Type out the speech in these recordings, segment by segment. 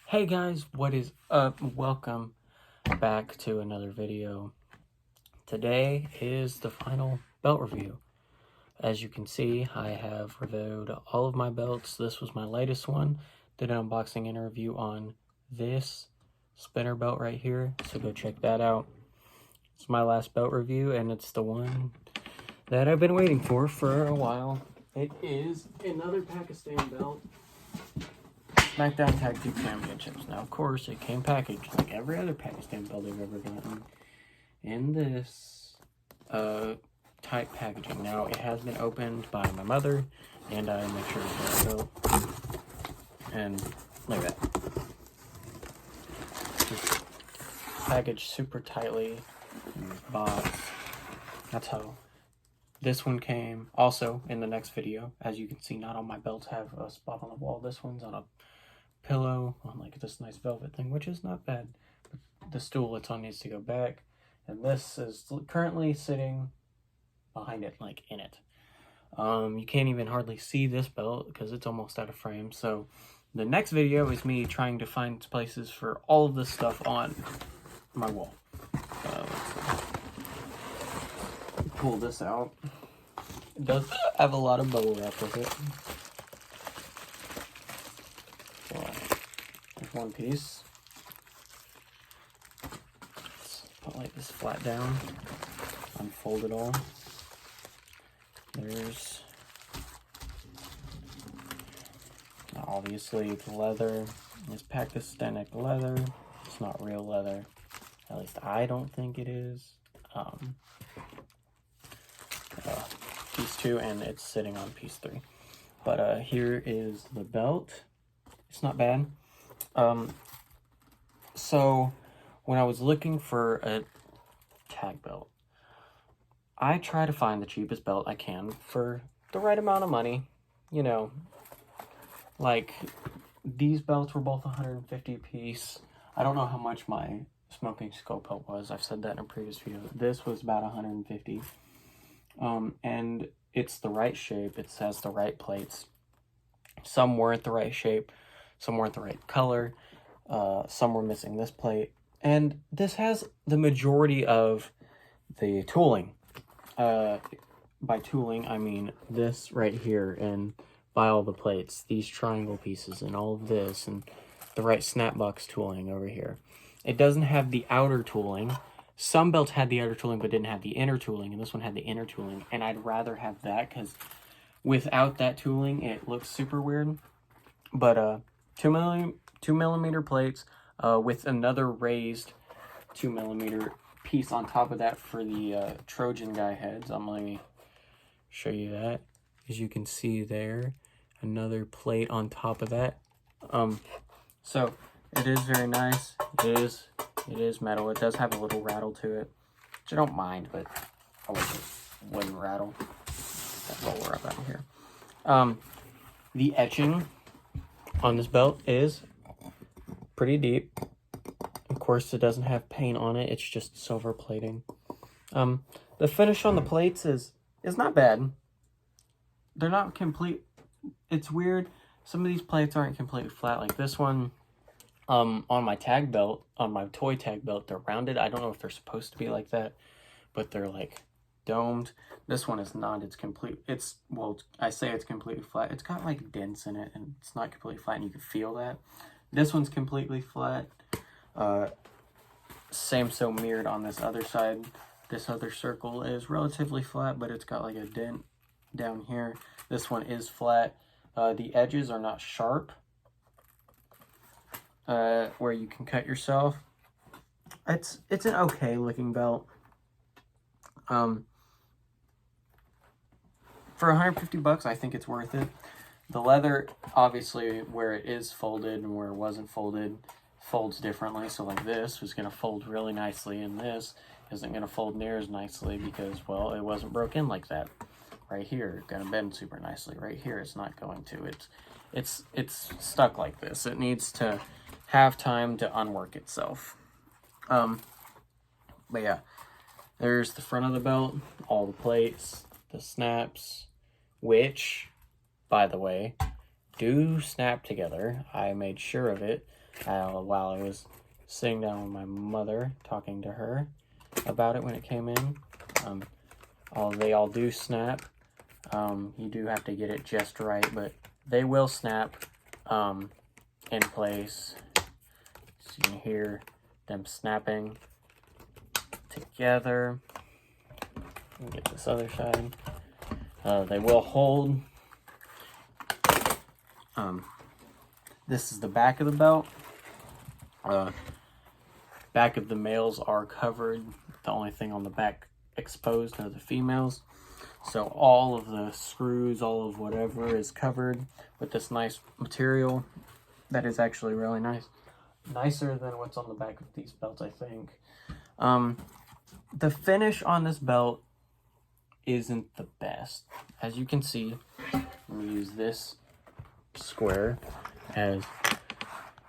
Hey guys, what is up? Welcome back to another video. Today is the final belt review. As you can see, I have reviewed all of my belts. This was my latest one. Did an unboxing and review on this spinner belt right here, so go check that out. It's my last belt review, and it's the one that I've been waiting for a while. It is another Pakistan belt. Smackdown Tag Team Championships. Now, of course, it came packaged like every other Pakistan belt I've ever gotten in this tight packaging. Now, it has been opened by my mother, and I make sure to get it out. And look at that. Just packaged super tightly in this box. That's how this one came. Also, in the next video, as you can see, not all my belts have a spot on the wall. This one's on a pillow on like this nice velvet thing, which is not bad. But the stool it's on needs to go back, and this is currently sitting behind it, like in it. You can't even hardly see this belt because it's almost out of frame. So the next video is me trying to find places for all of this stuff on my wall. Let's pull this out. It does have a lot of bubble wrap with it. There's one piece. Let's put like this flat down, unfold it all. There's obviously the leather. It's Pakistani leather. It's not real leather. At least I don't think it is. Piece 2, and it's sitting on piece 3. But here is the belt. It's not bad. So when I was looking for a tag belt, I try to find the cheapest belt I can for the right amount of money. You know, like these belts were both 150 a piece. I don't know how much my smoking scope belt was. I've said that in a previous video. This was about 150. And it's the right shape. It has the right plates. Some weren't the right shape. Some weren't the right color. Some were missing this plate. And this has the majority of the tooling. By tooling, I mean this right here, and by all the plates, these triangle pieces and all of this, and the right snap box tooling over here. It doesn't have the outer tooling. Some belts had the outer tooling but didn't have the inner tooling, and this one had the inner tooling, and I'd rather have that because without that tooling, it looks super weird. But 2 millimeter plates with another raised 2 millimeter piece on top of that for the Trojan guy heads. I'm going to show you that. As you can see there, another plate on top of that. So it is very nice. It is metal. It does have a little rattle to it, which I don't mind, but I wish it wouldn't rattle. That roller up out here. The etching on this belt is pretty deep. Of course, it doesn't have paint on it. It's just silver plating. The finish on the plates is not bad. They're not complete. It's weird. Some of these plates aren't completely flat. Like this one, on my tag belt, on my toy tag belt, they're rounded. I don't know if they're supposed to be like that, but they're like domed. This one is not. Well, I say it's completely flat. It's got like dents in it, and it's not completely flat, and you can feel that. This one's completely flat. Same so mirrored on this other side. This other circle is relatively flat, but it's got like a dent down here. This one is flat. The edges are not sharp, where you can cut yourself. It's an okay looking belt. For 150 bucks, I think it's worth it. The leather, obviously, where it is folded and where it wasn't folded, folds differently. So like this was going to fold really nicely, and this isn't going to fold near as nicely because, well, it wasn't broken like that. Right here, it's going to bend super nicely. Right here, it's not going to. It's stuck like this. It needs to have time to unwork itself. But yeah, there's the front of the belt, all the plates, the snaps, which, by the way, do snap together. I made sure of it while I was sitting down with my mother, talking to her about it when it came in. They all do snap. You do have to get it just right, but they will snap in place. So you can hear them snapping together. Let me get this other side. They will hold. This is the back of the belt. Back of the males are covered. The only thing on the back exposed are the females. So all of the screws, all of whatever is covered with this nice material that is actually really nice. Nicer than what's on the back of these belts, I think. The finish on this belt isn't the best. As you can see, I'm going to use this square as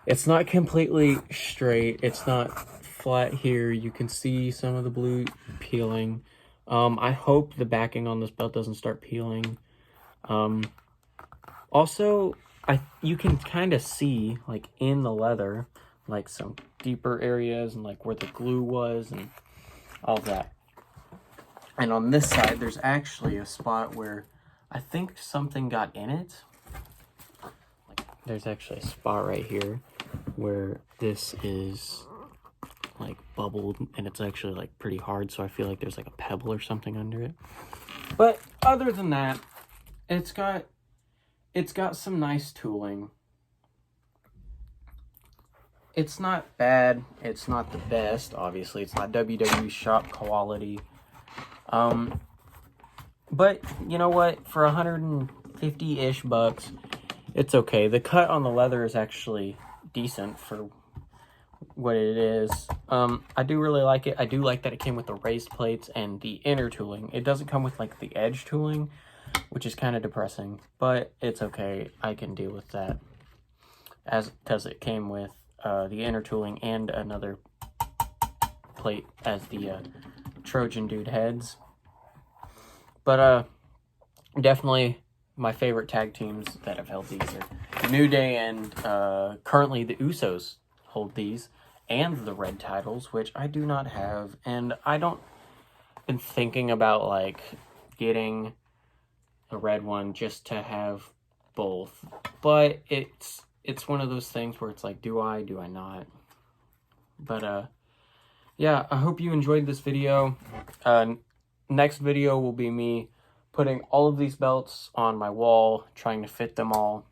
it's not completely straight. It's not flat here. You can see some of the blue peeling. I hope the backing on this belt doesn't start peeling. Also, you can kind of see, like, in the leather, like, some deeper areas and, like, where the glue was and all that. And on this side, there's actually a spot where I think something got in it. Like, there's actually a spot right here where this is like bubbled and it's actually like pretty hard, so I feel like there's like a pebble or something under it. But other than that, it's got some nice tooling. It's not bad. It's not the best, obviously. It's not WWE shop quality. But you know what? For 150-ish bucks, it's okay. The cut on the leather is actually decent for what it is. I do really like it. I do like that it came with the raised plates and the inner tooling. It doesn't come with like the edge tooling, which is kind of depressing, but it's okay. I can deal with that because it came with the inner tooling and another plate as the Trojan dude heads. But definitely my favorite tag teams that have held these are New Day and currently the Usos hold these, and the red titles, which I do not have, and I don't been thinking about like getting a red one just to have both, but it's one of those things where it's like, do I not? But yeah, I hope you enjoyed this video. Next video will be me putting all of these belts on my wall, trying to fit them all.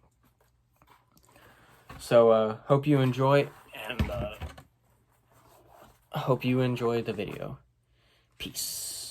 So hope you enjoy, and hope you enjoy the video. Peace.